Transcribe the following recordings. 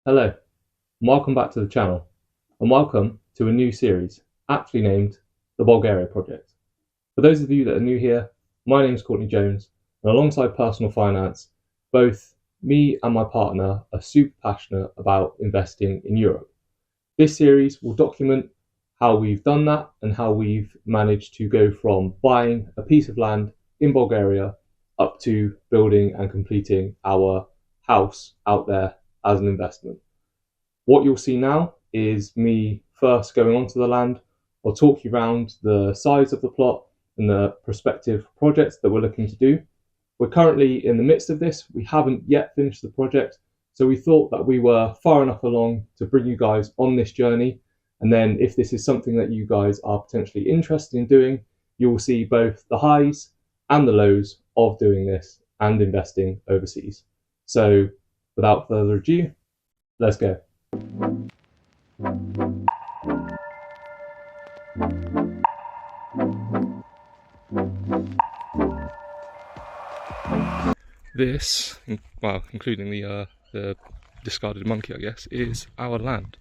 Hello, and welcome back to the channel, and welcome to a new series, aptly named the Bulgaria Project. For those of you that are new here, my name is Courtney Jones, and alongside personal finance, both me and my partner are super passionate about investing in Europe. This series will document how we've done that and how we've managed to go from buying a piece of land in Bulgaria up to building and completing our house out there as an investment. What you'll see now is me first going onto the land. I'll talk you around the size of the plot and the prospective projects that we're looking to do. We're currently in the midst of this. We haven't yet finished the project, so we thought that we were far enough along to bring you guys on this journey. And then if this is something that you guys are potentially interested in doing, you will see both the highs and the lows of doing this and investing overseas. So without further ado, let's go. This, well, including the discarded monkey, I guess, is our land.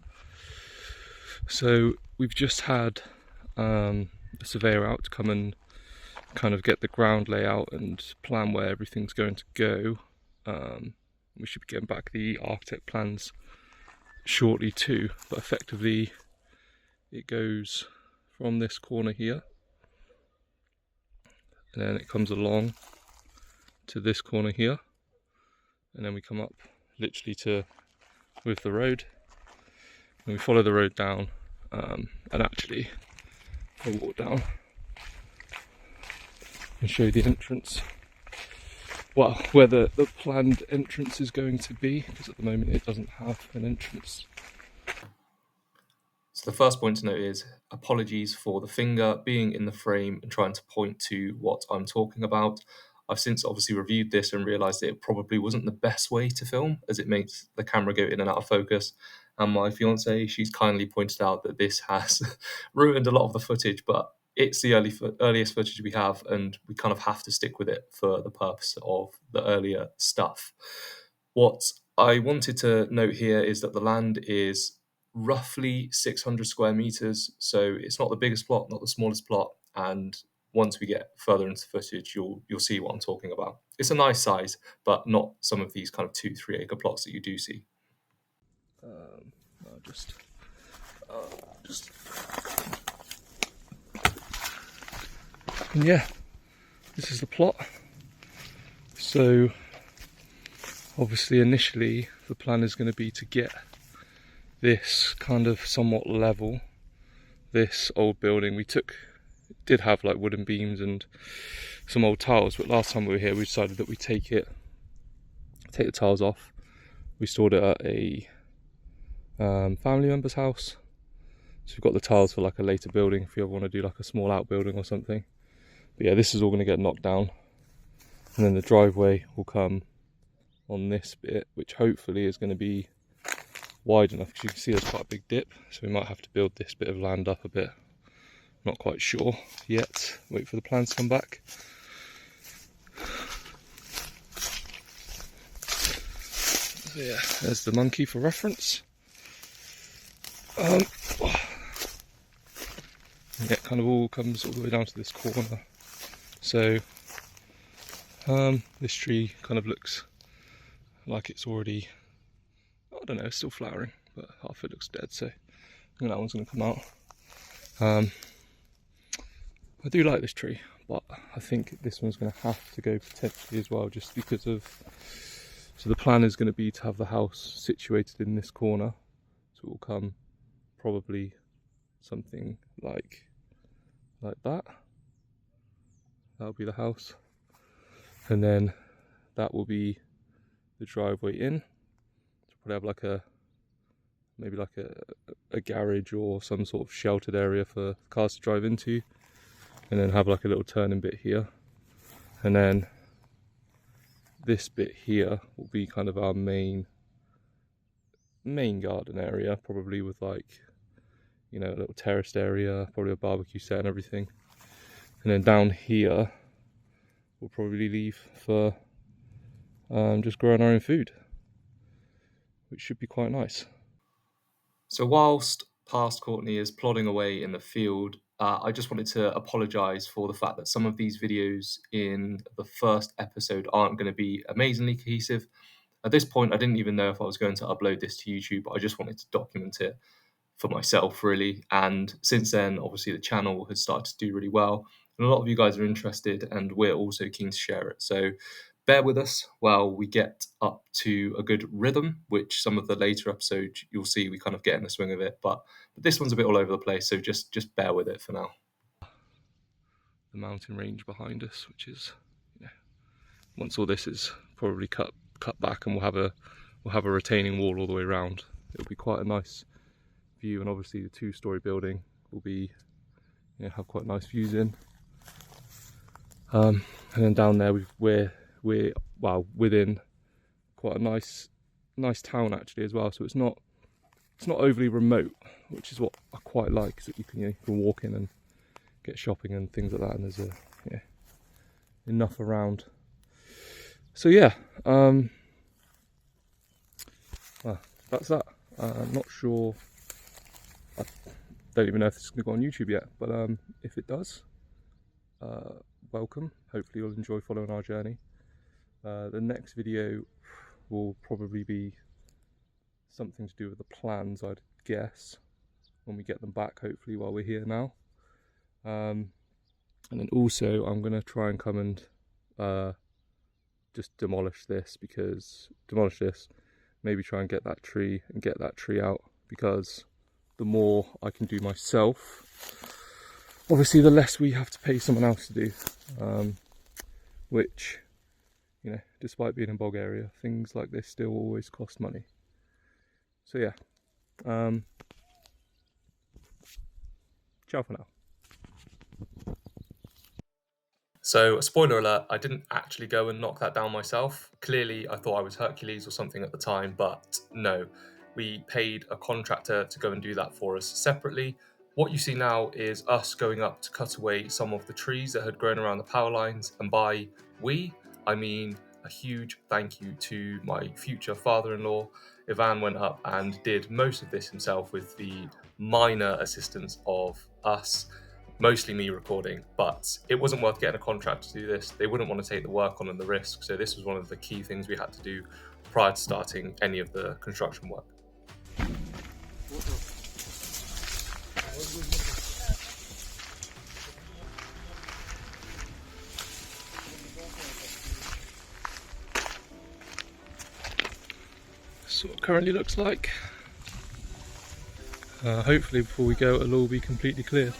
So we've just had a surveyor out to come and kind of get the ground layout and plan where everything's going to go. We should be getting back the architect plans shortly too, but effectively it goes from this corner here, and then it comes along to this corner here, and then we come up literally to with the road, and we follow the road down, and actually I'll walk down and show you the entrance, well, where the planned entrance is going to be, because at the moment it doesn't have an entrance. So the first point to note is apologies for the finger being in the frame and trying to point to what I'm talking about. I've since obviously reviewed this and realised that it probably wasn't the best way to film, as it makes the camera go in and out of focus. And my fiance, she's kindly pointed out that this has ruined a lot of the footage, but it's the earliest footage we have, and we kind of have to stick with it for the purpose of the earlier stuff. What I wanted to note here is that the land is roughly 600 square meters, so it's not the biggest plot, not the smallest plot, and once we get further into the footage, you'll see what I'm talking about. It's a nice size, but not some of these kind of 2-3 acre plots that you do see. I'll just and yeah, this is the plot. So obviously initially the plan is going to be to get this kind of somewhat level. This old building we did have like wooden beams and some old tiles, but last time we were here we decided that we take the tiles off. We stored it at a family member's house, so we've got the tiles for like a later building if you ever want to do like a small outbuilding or something. But yeah, this is all going to get knocked down, and then the driveway will come on this bit, which hopefully is going to be wide enough, because you can see there's quite a big dip, so we might have to build this bit of land up a bit. Not quite sure yet. Wait for the plans to come back. So yeah, there's the monkey for reference. Yeah, it kind of all comes all the way down to this corner. So this tree kind of looks like it's already, I don't know, it's still flowering, but half it looks dead, so I think that one's going to come out. I do like this tree, but I think this one's going to have to go potentially as well, just because of, so the plan is going to be to have the house situated in this corner, so it will come probably something like that. That'll be the house, and then that will be the driveway in. So probably have like maybe like a garage or some sort of sheltered area for cars to drive into, and then have like a little turning bit here, and then this bit here will be kind of our main garden area, probably with like, you know, a little terraced area, probably a barbecue set and everything. And then down here we'll probably leave for just growing our own food, which should be quite nice. So whilst past Courtney is plodding away in the field, I just wanted to apologise for the fact that some of these videos in the first episode aren't going to be amazingly cohesive. At this point, I didn't even know if I was going to upload this to YouTube. I just wanted to document it for myself, really. And since then, obviously, the channel has started to do really well. And a lot of you guys are interested, and we're also keen to share it. So bear with us while we get up to a good rhythm, which some of the later episodes you'll see we kind of get in the swing of it. But this one's a bit all over the place, so just bear with it for now. The mountain range behind us, which is, once all this is probably cut back, and we'll have a retaining wall all the way around. It'll be quite a nice view, and obviously the two-story building will be, have quite nice views in. And then down there we're within quite a nice town actually as well. So it's not overly remote, which is what I quite like, is that you can walk in and get shopping and things like that, and there's enough around. So yeah, well, that's that. I'm not sure. I don't even know if this is going to go on YouTube yet, but if it does, welcome. Hopefully you'll enjoy following our journey. The next video will probably be something to do with the plans, I'd guess, when we get them back, hopefully while we're here now. And then also I'm going to try and come and just demolish this, maybe try and get that tree out, because the more I can do myself, obviously the less we have to pay someone else to do, which, despite being in Bulgaria, things like this still always cost money. So yeah, ciao for now. So, spoiler alert, I didn't actually go and knock that down myself. Clearly, I thought I was Hercules or something at the time, but no. We paid a contractor to go and do that for us separately. What you see now is us going up to cut away some of the trees that had grown around the power lines. And by we, I mean a huge thank you to my future father-in-law. Ivan went up and did most of this himself with the minor assistance of us. Mostly me recording, but it wasn't worth getting a contract to do this. They wouldn't want to take the work on and the risk, so this was one of the key things we had to do prior to starting any of the construction work. So what it currently looks like. Hopefully before we go it'll all be completely cleared.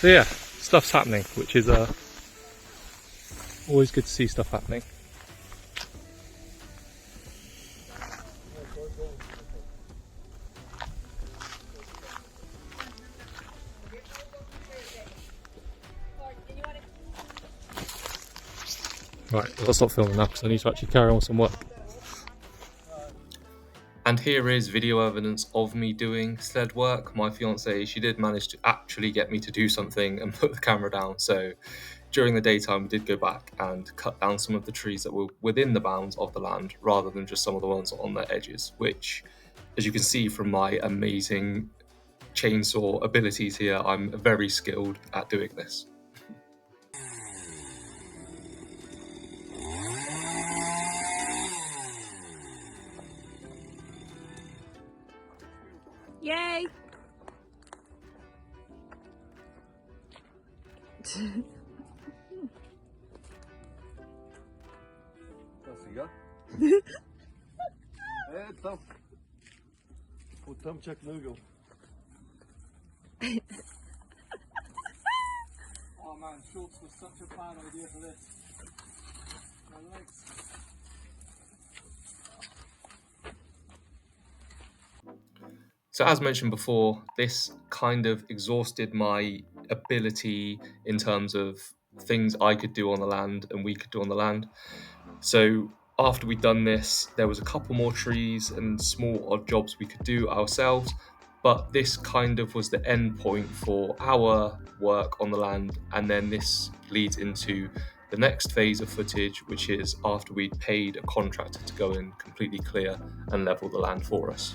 So yeah, stuff's happening, which is always good to see stuff happening. Right, I'll stop filming now because I need to actually carry on with some work. And here is video evidence of me doing sled work. My fiance, she did manage to actually get me to do something and put the camera down. So during the daytime, we did go back and cut down some of the trees that were within the bounds of the land, rather than just some of the ones on the edges, which, as you can see from my amazing chainsaw abilities here, I'm very skilled at doing this. Yay! Сега. Там. Оттам чак на ъгъл. Oh man, shorts was such a bad idea for this. My legs. So as mentioned before, this kind of exhausted my ability in terms of things I could do on the land and we could do on the land. So after we'd done this, there was a couple more trees and small odd jobs we could do ourselves, but this kind of was the end point for our work on the land, and then this leads into the next phase of footage, which is after we'd paid a contractor to go and completely clear and level the land for us.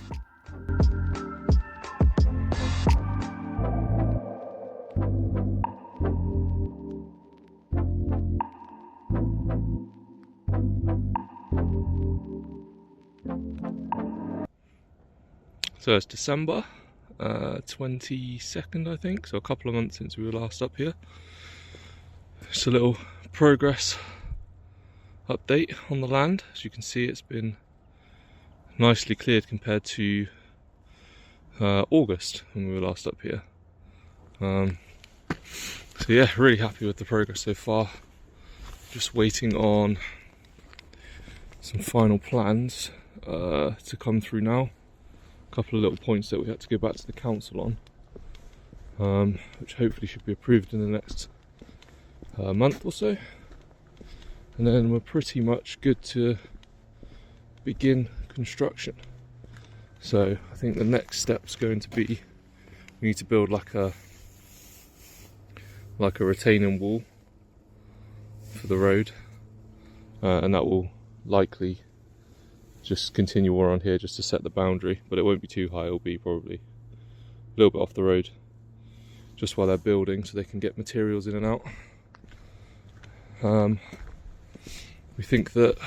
So it's December 22nd, I think, so a couple of months since we were last up here. Just a little progress update on the land. As you can see, it's been nicely cleared compared to August when we were last up here. So yeah, really happy with the progress so far. Just waiting on some final plans to come through now. A couple of little points that we had to go back to the council on, which hopefully should be approved in the next month or so. And then we're pretty much good to begin construction. So I think the next step's going to be we need to build like a retaining wall for the road, and that will likely just continue around here just to set the boundary, but it won't be too high. It'll be probably a little bit off the road just while they're building so they can get materials in and out. We think that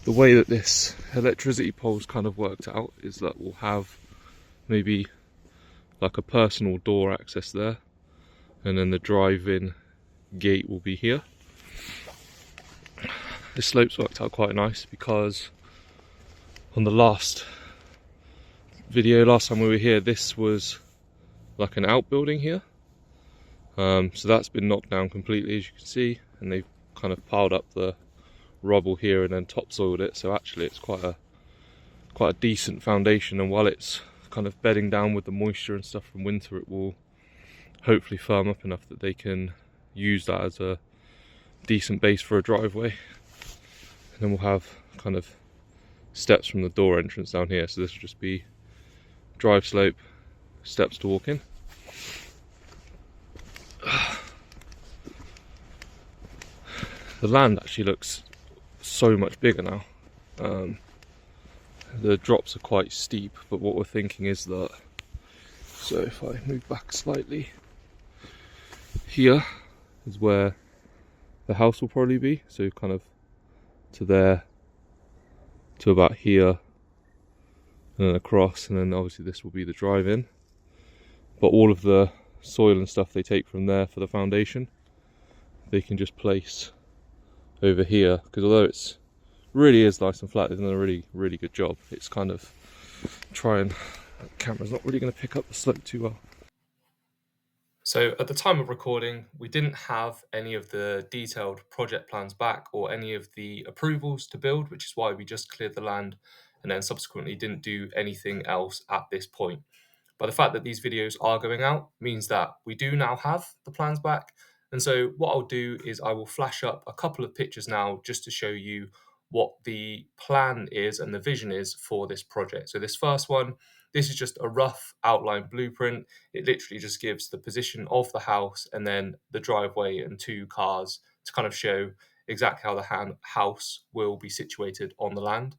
the way that this electricity pole's kind of worked out is that we'll have maybe like a personal door access there, and then the drive-in gate will be here. This slope's worked out quite nice because on the last video, last time we were here, this was like an outbuilding here. So that's been knocked down completely, as you can see, and they've kind of piled up the rubble here and then topsoiled it. So actually it's quite a decent foundation, and while it's kind of bedding down with the moisture and stuff from winter, it will hopefully firm up enough that they can use that as a decent base for a driveway. And then we'll have kind of steps from the door entrance down here, so this will just be drive slope, steps to walk in. The land actually looks so much bigger now. The drops are quite steep, but what we're thinking is that, so if I move back slightly, here is where the house will probably be, so kind of to there, to about here, and then across, and then obviously this will be the drive-in. But all of the soil and stuff they take from there for the foundation, they can just place over here, because although it's really is nice and flat, they've done a really good job. It's kind of the camera's not really going to pick up the slope too well. So at the time of recording, we didn't have any of the detailed project plans back or any of the approvals to build, which is why we just cleared the land and then subsequently didn't do anything else at this point. But the fact that these videos are going out means that we do now have the plans back. And so what I'll do is I will flash up a couple of pictures now just to show you what the plan is and the vision is for this project. So this first one, this is just a rough outline blueprint. It literally just gives the position of the house and then the driveway and two cars to kind of show exactly how the house will be situated on the land.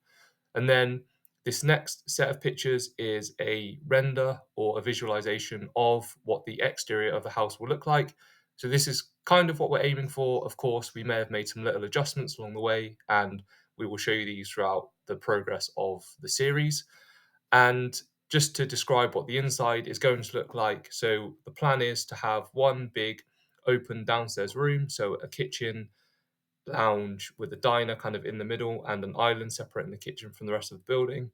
And then this next set of pictures is a render or a visualization of what the exterior of the house will look like. So this is kind of what we're aiming for. Of course, we may have made some little adjustments along the way, and we will show you these throughout the progress of the series. And just to describe what the inside is going to look like, so the plan is to have one big open downstairs room, so a kitchen, lounge with a diner kind of in the middle and an island separating the kitchen from the rest of the building.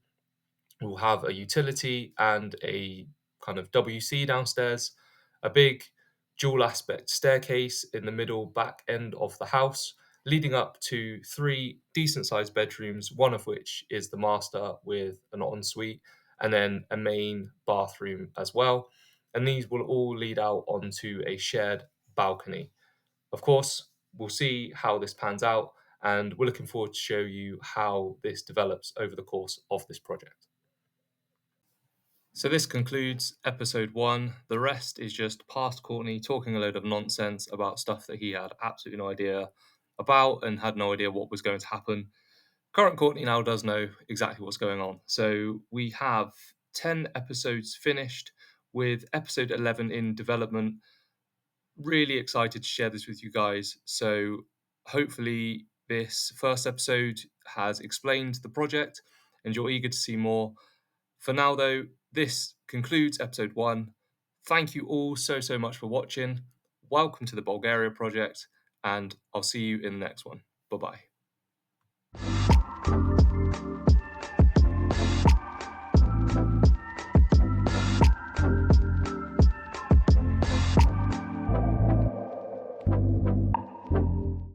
We'll have a utility and a kind of WC downstairs, a big dual aspect staircase in the middle back end of the house, leading up to three decent sized bedrooms, one of which is the master with an ensuite, and then a main bathroom as well. And these will all lead out onto a shared balcony. Of course, we'll see how this pans out, and we're looking forward to show you how this develops over the course of this project. So this concludes episode 1. The rest is just past Courtney talking a load of nonsense about stuff that he had absolutely no idea about and had no idea what was going to happen. Current Courtney now does know exactly what's going on. So we have 10 episodes finished with episode 11 in development. Really excited to share this with you guys. So hopefully this first episode has explained the project and you're eager to see more. For now, though, this concludes episode 1. Thank you all so much for watching. Welcome to the Bulgaria project, and I'll see you in the next one. Bye-bye.